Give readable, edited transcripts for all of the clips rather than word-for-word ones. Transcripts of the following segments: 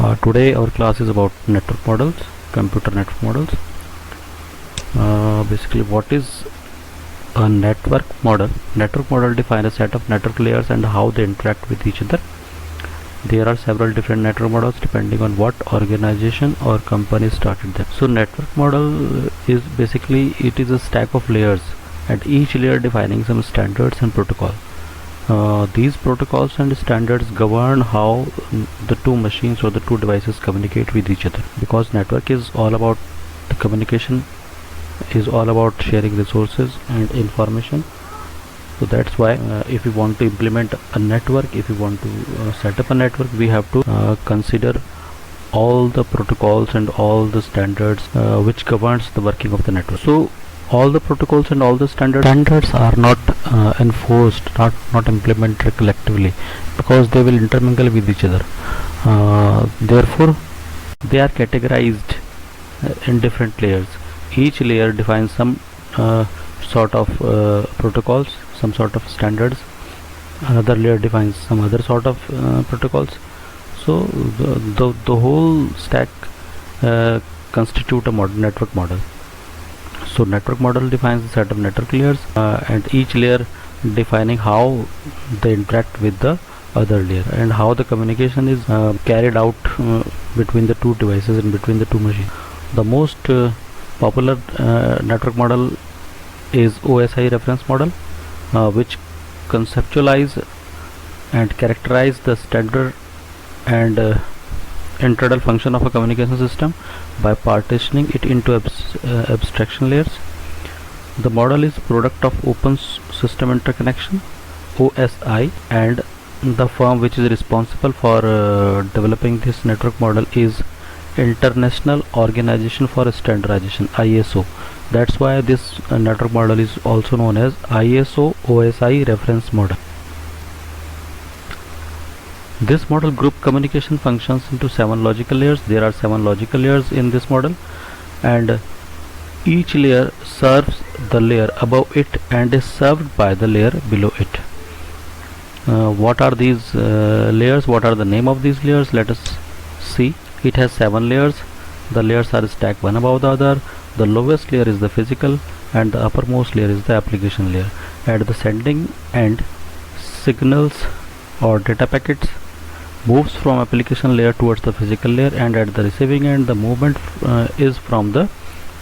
Today our class is about network models, computer network models. Basically, what is a network model? Network model defines a set of network layers and how they interact with each other. There are several different network models depending on what organization or company started them. So network model is basically it is a stack of layers, and each layer defining some standards and protocol. These protocols and standards govern how the two machines or the two devices communicate with each other, because network is all about the communication, is all about sharing resources and information. So that's why if we want to implement a network, if we want to set up a network, we have to consider all the protocols and all the standards which governs the working of the network. So all the protocols and all the standards are not enforced, not implemented collectively, because they will intermingle with each other. Therefore they are categorized in different layers. Each layer defines some sort of protocols, some sort of standards. Another layer defines some other sort of protocols. So the whole stack constitute a network model. So network model defines a set of network layers, and each layer defining how they interact with the other layer and how the communication is carried out between the two devices and between the two machines. The most popular network model is OSI reference model, which conceptualize and characterize the standard and internal function of a communication system by partitioning it into abstraction layers. The model is product of Open System Interconnection (OSI), and the firm which is responsible for developing this network model is International Organization for Standardization (ISO). That's why this network model is also known as ISO OSI reference model. This model group communication functions into 7 logical layers. There are 7 logical layers in this model, and each layer serves the layer above it and is served by the layer below it. What are these layers? What are the name of these layers? Let us see. It has 7 layers. The layers are stacked one above the other. The lowest layer is the physical and the uppermost layer is the application layer. At the sending end, signals or data packets moves from application layer towards the physical layer, and at the receiving end the movement is from the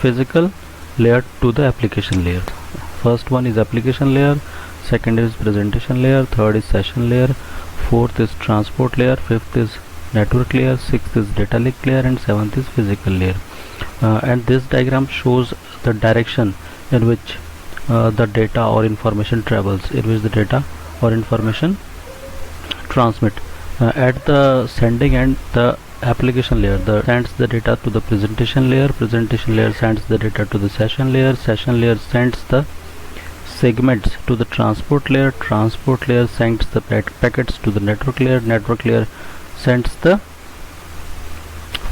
physical layer to the application layer. First one is application layer, second is presentation layer, third is session layer, fourth is transport layer, fifth is network layer, sixth is data link layer, and seventh is physical layer. And this diagram shows the direction in which the data or information travels, in which the data or information transmit. At the sending end, the application layer sends the data to the presentation layer sends the data to the session layer sends the segments to the transport layer sends the packets to the network layer sends the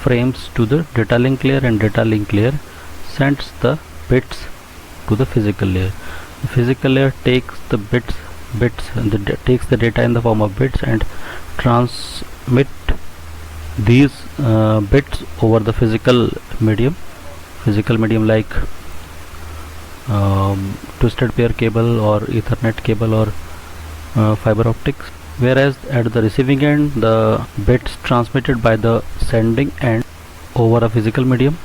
frames to the data link layer, and data link layer sends the bits to the physical layer. The physical layer takes the takes the data in the form of bits and transmit these bits over the physical medium like twisted pair cable or Ethernet cable or fiber optics. Whereas at the receiving end, the bits transmitted by the sending end over a physical medium,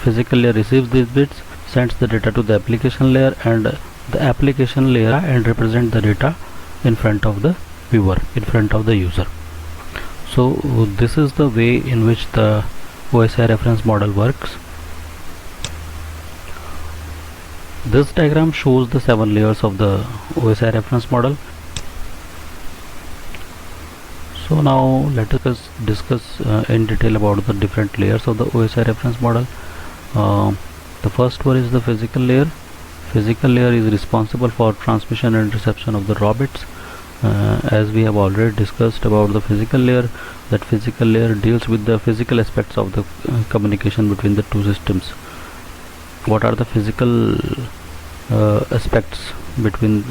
physical layer receives these bits, sends the data to the application layer, and the application layer and represent the data in front of the viewer, in front of the user. So this is the way in which the OSI reference model works. This diagram shows the 7 layers of the OSI reference model. So now let us discuss in detail about the different layers of the OSI reference model. The first one is the physical layer. Physical layer is responsible for transmission and reception of the raw bits. As we have already discussed about the physical layer, that physical layer deals with the physical aspects of the communication between the two systems. What are the physical aspects between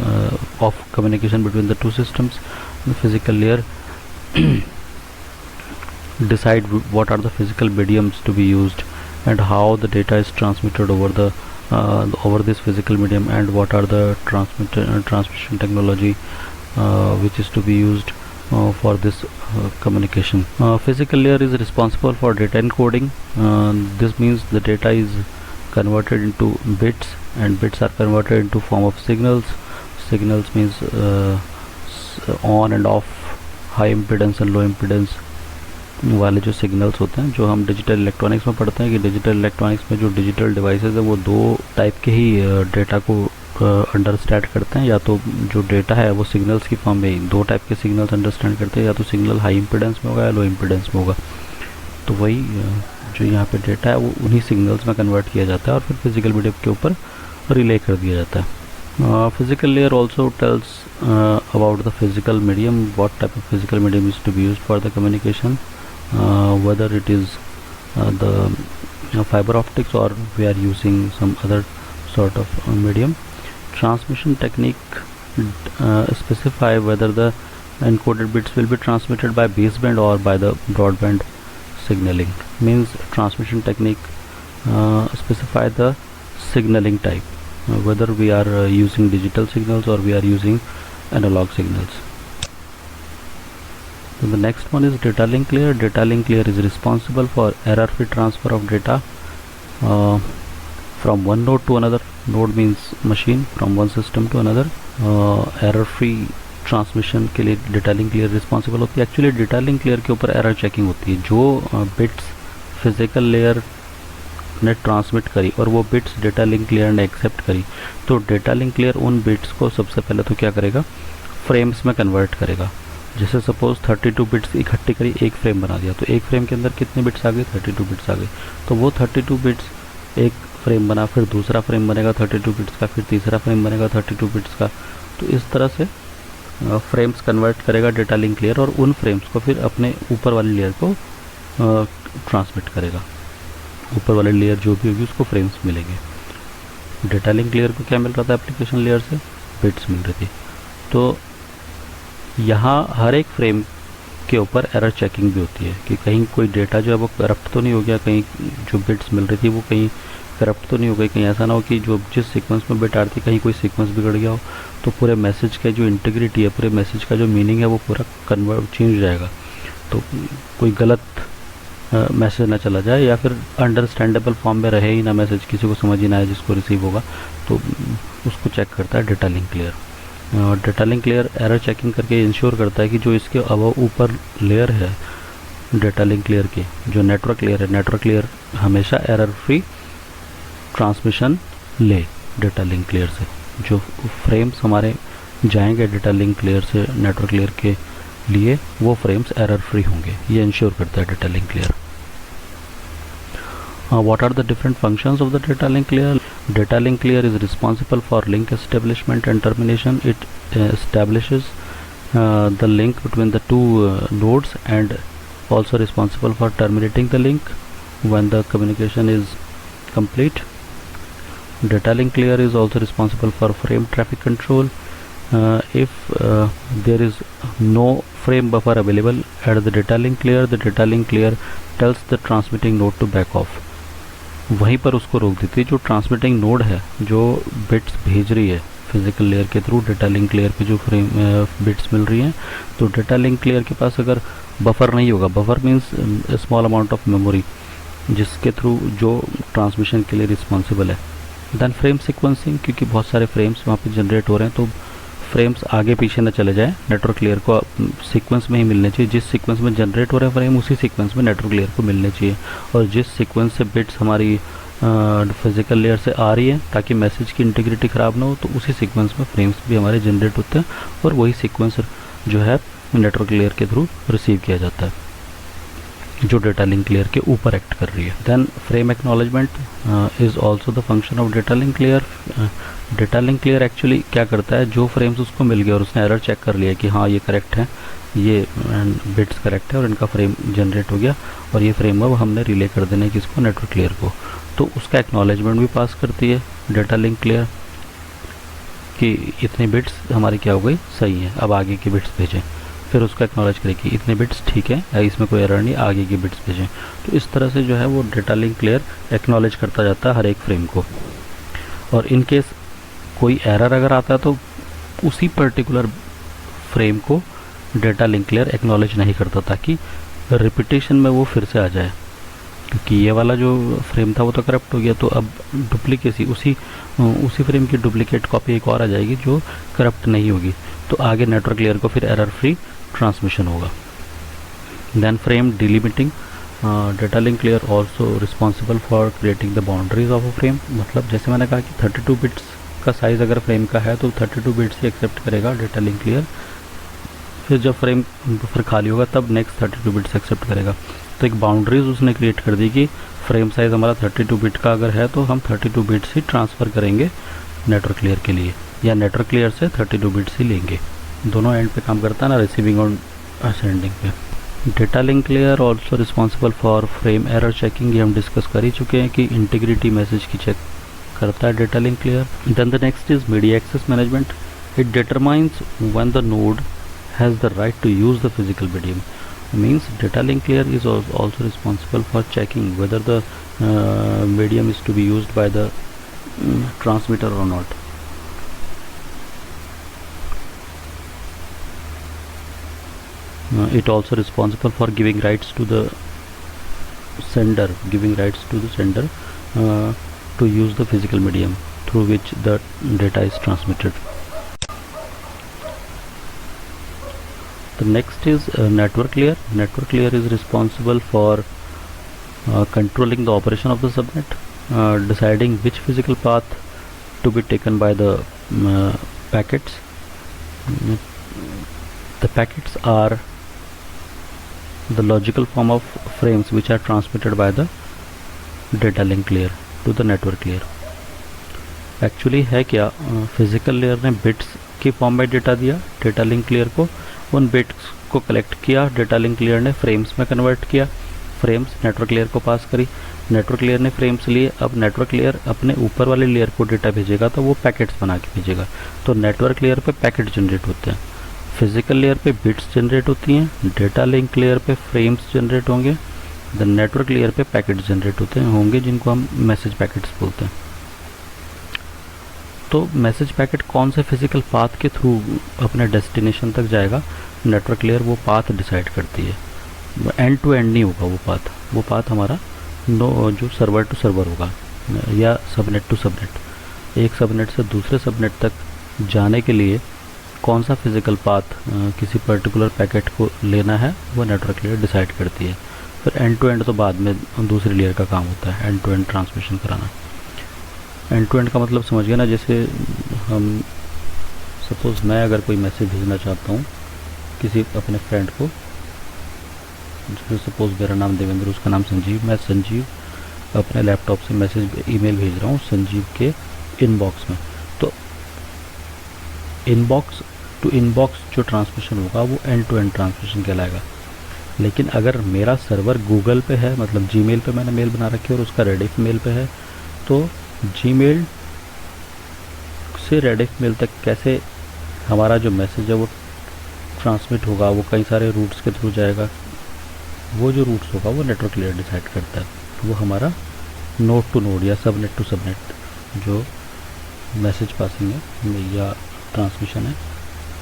of communication between the two systems? The physical layer decide what are the physical mediums to be used and how the data is transmitted over the over this physical medium, and what are the transmission technology which is to be used for this communication. Physical layer is responsible for data encoding. This means the data is converted into bits, and bits are converted into form of signals. Signals means on and off, high impedance and low impedance वाले जो signals होते हैं, जो हम digital electronics में पढ़ते हैं कि डिजिटल इलेक्ट्रॉनिक्स में जो डिजिटल डिवाइसेस है वो दो टाइप के ही डेटा को अंडरस्टैंड करते हैं। या तो जो डेटा है वो सिग्नल्स की फॉर्म में दो टाइप के सिग्नल्स अंडरस्टैंड करते हैं, या तो सिग्नल हाई इम्पिडेंस में होगा या लो इम्पिडेंस में होगा। तो वही जो यहाँ पे डेटा है वो उन्हीं सिग्नल्स में कन्वर्ट किया जाता है और फिर फिजिकल मीडियम के ऊपर रिले कर दिया जाता है। Physical layer also tells about the physical medium, what type of physical medium is to be used for the communication, whether it is the fiber optics or we are using some other sort of medium. Transmission technique specify whether the encoded bits will be transmitted by baseband or by the broadband signaling. Means transmission technique specify the signaling type, whether we are using digital signals or we are using analog signals. So the next one is data link layer. Data link layer is responsible for error-free transfer of data from one node to another. Node means machine, from one system to another. Error-free transmission के लिए data link layer responsible होती है। Actually data link layer के ऊपर error checking होती है। जो bits physical layer ने ट्रांसमिट करी और वो बिट्स डेटा लिंक लेयर ने एक्सेप्ट करी, तो डेटा लिंक लेयर उन बिट्स को सबसे पहले तो क्या करेगा, फ्रेम्स में कन्वर्ट करेगा। जैसे सपोज 32 बिट्स इकट्ठी करी, एक फ्रेम बना दिया, तो एक फ्रेम के अंदर कितने बिट्स आ गए, 32 बिट्स आ गए। तो वो 32 बिट्स एक फ्रेम बना, फिर दूसरा फ्रेम बनेगा 32 बिट्स का, फिर तीसरा फ्रेम बनेगा 32 बिट्स का। तो इस तरह से फ्रेम्स कन्वर्ट करेगा डेटा लिंक लेयर, और उन फ्रेम्स को फिर अपने ऊपर वाली लेयर को ट्रांसमिट करेगा। ऊपर वाली लेयर जो भी होगी उसको फ्रेम्स मिलेंगे। डेटा लिंक लेयर को क्या मिल रहा था एप्लीकेशन लेयर से, बिट्स मिल रही थी। तो यहाँ हर एक फ्रेम के ऊपर एरर चेकिंग भी होती है कि कहीं कोई डेटा जो है वो करप्ट तो नहीं हो गया, कहीं जो बिट्स मिल रही थी वो कहीं करप्ट तो नहीं हो गई, कहीं ऐसा ना हो कि जो जिस सीक्वेंस में बिट आ रही थी कहीं कोई सीक्वेंस बिगड़ गया हो, तो पूरे मैसेज का जो इंटीग्रिटी है, पूरे मैसेज का जो मीनिंग है वो पूरा कन्वर्ट चेंज हो जाएगा। तो कोई गलत मैसेज ना चला जाए, या फिर अंडरस्टैंडेबल फॉर्म में रहे ही ना मैसेज, किसी को समझ ही ना आए जिसको रिसीव होगा, तो उसको चेक करता है data link layer. Data link layer error checking करके इंश्योर करता है कि जो इसके अब ऊपर लेयर है डेटा लिंक लेयर के, जो नेटवर्क लेयर है, नेटवर्क लेयर हमेशा एरर फ्री ट्रांसमिशन ले डेटा लिंक लेयर से। जो फ्रेम्स हमारे जाएंगे डेटा लिंक लेयर से नेटवर्क लेयर के लिए, वो फ्रेम्स एरर फ्री होंगे, ये इंश्योर करता है data link layer. What are the different functions of the data link layer? Data link layer is responsible for link establishment and termination. It establishes the link between the two nodes, and also responsible for terminating the link when the communication is complete. Data link layer is also responsible for frame traffic control. If there is no frame buffer available at the data link layer tells the transmitting node to back off. वहीं पर उसको रोक देती है। जो transmitting node है, जो bits भेज रही है फिजिकल लेयर के थ्रू डेटा लिंक लेयर पे जो फ्रेम बिट्स मिल रही हैं, तो डेटा लिंक लेयर के पास अगर बफर नहीं होगा, buffer means small amount of memory जिसके थ्रू जो ट्रांसमिशन के लिए रिस्पॉन्सिबल है। देन फ्रेम सीक्वेंसिंग, क्योंकि बहुत सारे फ्रेम्स वहाँ पे जनरेट हो रहे हैं, तो फ्रेम्स आगे पीछे न चले जाए, नेटवर्क लेयर को सीक्वेंस में ही मिलने चाहिए। जिस सीक्वेंस में जनरेट हो रहे हैं फ्रेम, उसी सीक्वेंस में नेटवर्क लेयर को मिलने चाहिए। और जिस सीक्वेंस से बिट्स हमारी फिजिकल लेयर से आ रही है ताकि मैसेज की इंटीग्रिटी ख़राब ना हो, तो उसी सीक्वेंस में फ्रेम्स भी हमारे जनरेट होते हैं, और वही सीक्वेंस जो है नेटवर्क लेयर के थ्रू रिसीव किया जाता है, जो डेटा लिंक लेयर के ऊपर एक्ट कर रही है। Then frame acknowledgement is also the function of data link layer. Data link layer actually क्या करता है, जो फ्रेम्स उसको मिल गया और उसने एरर चेक कर लिया कि हाँ ये करेक्ट है, ये बिट्स करेक्ट है और इनका फ्रेम जनरेट हो गया, और ये फ्रेम अब हमने रिले कर देना है किसको, नेटवर्क लेयर को, तो उसका एक्नॉलेजमेंट भी पास करती है डेटा लिंक लेयर कि इतनी बिट्स हमारी क्या हो गई, सही है, अब आगे की बिट्स भेजें। फिर उसका एक्नॉलेज करेगी इतने बिट्स ठीक है, इसमें कोई एरर नहीं, आगे की बिट्स भेजें। तो इस तरह से जो है वो डेटा लिंक लेयर एक्नॉलेज करता जाता है हर एक फ्रेम को। और इन केस कोई एरर अगर आता है तो उसी पर्टिकुलर फ्रेम को डेटा लिंक लेयर एक्नॉलेज नहीं करता, ताकि रिपीटेशन में वो फिर से आ जाए, क्योंकि ये वाला जो फ्रेम था वो तो करप्ट हो गया, तो अब डुप्लीकेसी उसी फ्रेम की डुप्लीकेट कॉपी एक और आ जाएगी जो करप्ट नहीं होगी, तो आगे नेटवर्क लेयर को फिर एरर फ्री ट्रांसमिशन होगा। Then frame delimiting, data link layer also responsible for creating the boundaries of a frame. मतलब जैसे मैंने कहा कि 32 बिट्स का साइज़ अगर फ्रेम का है तो 32 बिट्स ही एक्सेप्ट करेगा डेटा लिंक लेयर, फिर जब फ्रेम फिर खाली होगा तब नेक्स्ट 32 बिट्स एक्सेप्ट करेगा। तो एक बाउंड्रीज उसने क्रिएट कर दी कि फ्रेम साइज़ हमारा 32 बिट का अगर है तो हम 32 बिट्स ही ट्रांसफ़र करेंगे नेटवर्क लेयर के लिए, या नेटवर्क लेयर से 32 बिट्स ही लेंगे। दोनों एंड पे काम करता है ना, रिसीविंग और सेंडिंग पे। Data link layer also responsible for frame error checking, ये हम डिस्कस कर ही चुके हैं कि इंटीग्रिटी मैसेज की चेक करता है data link layer. Then the next is media access management. It determines when the node has the right to use the physical medium. Means data link layer is also responsible for checking whether the medium is to be used by the transmitter or not. It also responsible for giving rights to the sender, to use the physical medium through which the data is transmitted. The next is network layer. Network layer is responsible for controlling the operation of the subnet, deciding which physical path to be taken by the packets. The packets are the logical form of frames which are transmitted by the data link layer to the network layer. Actually है क्या, physical layer ने bits के form में data दिया data link layer को, उन bits को collect किया, डेटा लिंक लेयर ने फ्रेम्स में कन्वर्ट किया, फ्रेम्स नेटवर्क लेयर को पास करी, नेटवर्क लेयर ने फ्रेम्स लिए। अब नेटवर्क लेयर अपने ऊपर वाले लेयर को डेटा भेजेगा तो वो पैकेट्स बना के भेजेगा। तो नेटवर्क लेयर पे पैकेट जनरेट होते हैं, फिजिकल लेयर पे बिट्स जनरेट होती हैं, डेटा लिंक लेयर पे फ्रेम्स जनरेट होंगे, द नेटवर्क लेयर पे पैकेट्स जनरेट होंगे जिनको हम मैसेज पैकेट्स बोलते हैं। तो मैसेज पैकेट कौन से फिजिकल पाथ के थ्रू अपने डेस्टिनेशन तक जाएगा, नेटवर्क लेयर वो पाथ डिसाइड करती है। एंड टू एंड नहीं होगा वो पाथ हमारा जो सर्वर टू सर्वर होगा या सबनेट टू सबनेट। एक सबनेट से दूसरे सबनेट तक जाने के लिए कौन सा फिजिकल पाथ किसी पर्टिकुलर पैकेट को लेना है वो नेटवर्क लेयर डिसाइड करती है। फिर एंड टू एंड तो बाद में दूसरी लेयर का काम होता है, एंड टू एंड ट्रांसमिशन कराना। एंड टू एंड का मतलब समझ गया ना, जैसे हम सपोज़ मैं अगर कोई मैसेज भेजना चाहता हूँ किसी अपने फ्रेंड को, जैसे सपोज़ मेरा नाम देवेंद्र, उसका नाम संजीव, मैं संजीव अपने लैपटॉप से मैसेज ईमेल भेज रहा हूँ संजीव के इनबॉक्स में। तो इनबॉक्स टू इनबॉक्स जो ट्रांसमिशन होगा वो एंड टू एंड ट्रांसमिशन कहलाएगा। लेकिन अगर मेरा सर्वर गूगल पे है, मतलब जीमेल पे मैंने मेल बना रखी है और उसका रेडिफ मेल पे है, तो जीमेल से रेडिफ मेल तक कैसे हमारा जो मैसेज है वो ट्रांसमिट होगा, वो कई सारे रूट्स के थ्रू जाएगा। वो जो रूट्स होगा वो नेटवर्क लेयर डिसाइड करता है। तो वो हमारा नोड टू नोड या सबनेट टू सबनेट जो मैसेज पासिंग है या ट्रांसमिशन है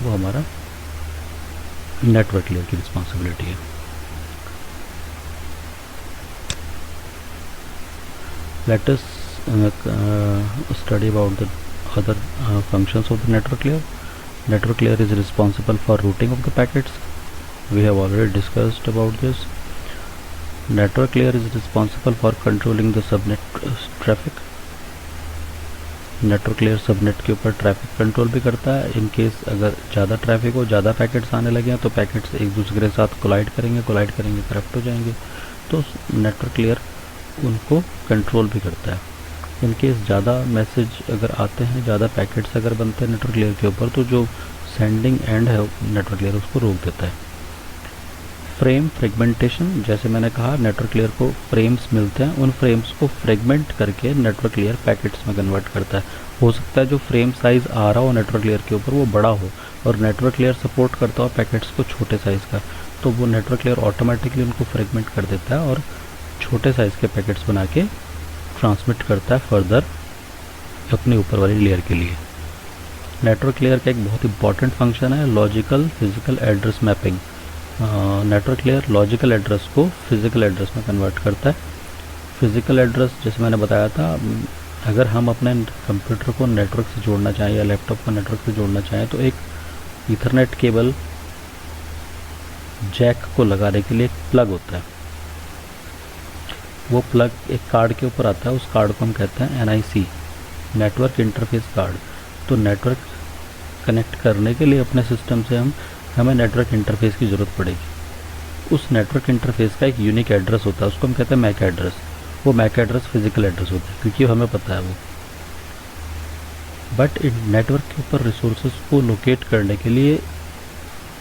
वो हमारा नेटवर्क लेयर की रिस्पॉन्सिबिलिटी है। Let us study about the other functions of the network layer. Network layer is responsible for routing of the packets. We have already discussed about this. Network layer is responsible for controlling the subnet traffic. Network layer subnet के ऊपर traffic control भी करता है। In case अगर ज़्यादा traffic हो, ज़्यादा packets आने लगे हैं तो पैकेट्स एक दूसरे के साथ कोलाइड करेंगे करप्ट हो जाएंगे, तो नेटवर्क लेयर उनको कंट्रोल भी करता है। इन केस ज़्यादा मैसेज अगर आते हैं, ज़्यादा पैकेट्स अगर बनते हैं नेटवर्क लेयर के ऊपर, तो जो सेंडिंग एंड है नेटवर्क लेयर उसको रोक देता है। फ्रेम फ्रेगमेंटेशन, जैसे मैंने कहा नेटवर्क लेयर को फ्रेम्स मिलते हैं, उन फ्रेम्स को फ्रेगमेंट करके नेटवर्क लेयर पैकेट्स में कन्वर्ट करता है। हो सकता है जो फ्रेम साइज़ आ रहा हो नेटवर्क लेयर के ऊपर वो बड़ा हो और नेटवर्क लेयर सपोर्ट करता हो पैकेट्स को छोटे साइज़ का, तो वो नेटवर्क लेयर ऑटोमेटिकली उनको फ्रेगमेंट कर देता है और छोटे साइज़ के पैकेट्स बना के ट्रांसमिट करता है फर्दर अपने ऊपर वाली लेयर के लिए। नेटवर्क लेयर का एक बहुत इंपॉर्टेंट फंक्शन है logical physical address mapping. Network layer logical address को फिजिकल एड्रेस में कन्वर्ट करता है। फिजिकल एड्रेस जैसे मैंने बताया था, अगर हम अपने कंप्यूटर को नेटवर्क से जोड़ना चाहें या लैपटॉप को नेटवर्क से जोड़ना चाहें तो एक ईथरनेट केबल जैक को लगाने के लिए एक प्लग होता है। वो प्लग एक कार्ड के ऊपर आता है, उस कार्ड को हम कहते हैं NIC, नेटवर्क इंटरफेस कार्ड। तो नेटवर्क कनेक्ट करने के लिए अपने सिस्टम से हमें नेटवर्क इंटरफेस की ज़रूरत पड़ेगी। उस नेटवर्क इंटरफेस का एक यूनिक एड्रेस होता है, उसको हम कहते हैं मैक एड्रेस। वो मैक एड्रेस फिजिकल एड्रेस होता है क्योंकि हमें पता है वो। बट इन नेटवर्क के ऊपर रिसोर्सेज को लोकेट करने के लिए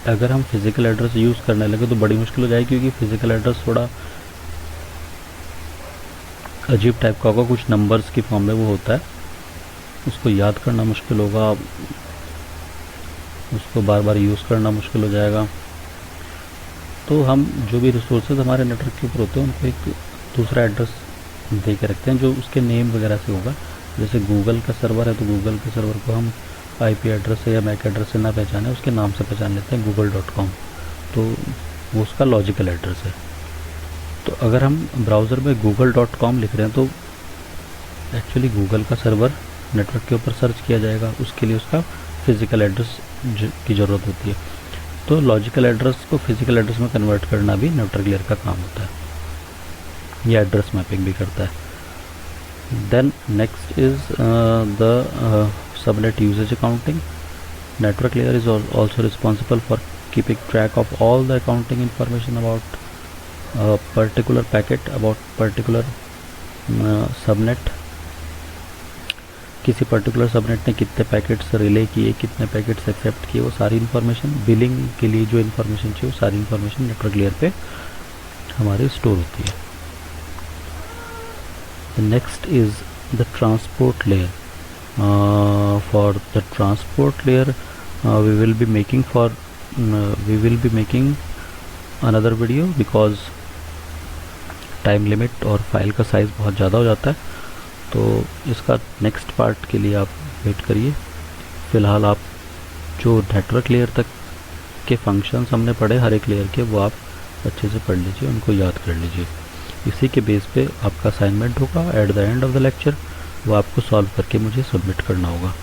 अगर हम फिजिकल एड्रेस यूज़ करने लगे तो बड़ी मुश्किल हो जाएगी, क्योंकि फिजिकल एड्रेस थोड़ा अजीब टाइप का होगा, कुछ नंबर्स की फॉर्म में वो होता है, उसको याद करना मुश्किल होगा, उसको बार बार यूज़ करना मुश्किल हो जाएगा। तो हम जो भी रिसोर्सेज हमारे नेटवर्क के ऊपर होते हैं उनको एक दूसरा एड्रेस दे के रखते हैं जो उसके नेम वगैरह से होगा। जैसे गूगल का सर्वर है तो गूगल के सर्वर को हम IP एड्रेस से या मैक एड्रेस से ना पहचाने, उसके नाम से पहचान लेते हैं google.com, तो वो उसका लॉजिकल एड्रेस है। तो अगर हम ब्राउज़र में google.com लिख रहे हैं तो एक्चुअली गूगल का सर्वर नेटवर्क के ऊपर सर्च किया जाएगा, उसके लिए उसका फिजिकल एड्रेस की ज़रूरत होती है। तो लॉजिकल एड्रेस को फिजिकल एड्रेस में कन्वर्ट करना भी नेटवर्क लेयर का काम होता है, ये एड्रेस मैपिंग भी करता है। Then next is the subnet usage accounting. Network layer is also responsible for keeping track of all the accounting information about a particular packet, about particular subnet। किसी particular subnet ने कितने packets relay किए, कितने packets accept किए, वो सारी information, billing के लिए जो इन्फॉर्मेशन चाहिए वो सारी इन्फॉर्मेशन नेटवर्क लेयर पे हमारे स्टोर होती है। Next is the transport layer. For the transport layer we will be making another video because time limit और फाइल का साइज़ बहुत ज़्यादा हो जाता है, तो इसका नेक्स्ट पार्ट के लिए आप वेट करिए। फ़िलहाल आप जो नेटवर्क लेयर तक के फंक्शंस हमने पढ़े हर एक लेयर के, वो आप अच्छे से पढ़ लीजिए, उनको याद कर लीजिए। इसी के बेस पे आपका असाइनमेंट होगा at the end of the lecture, वो आपको सॉल्व करके मुझे सबमिट करना होगा।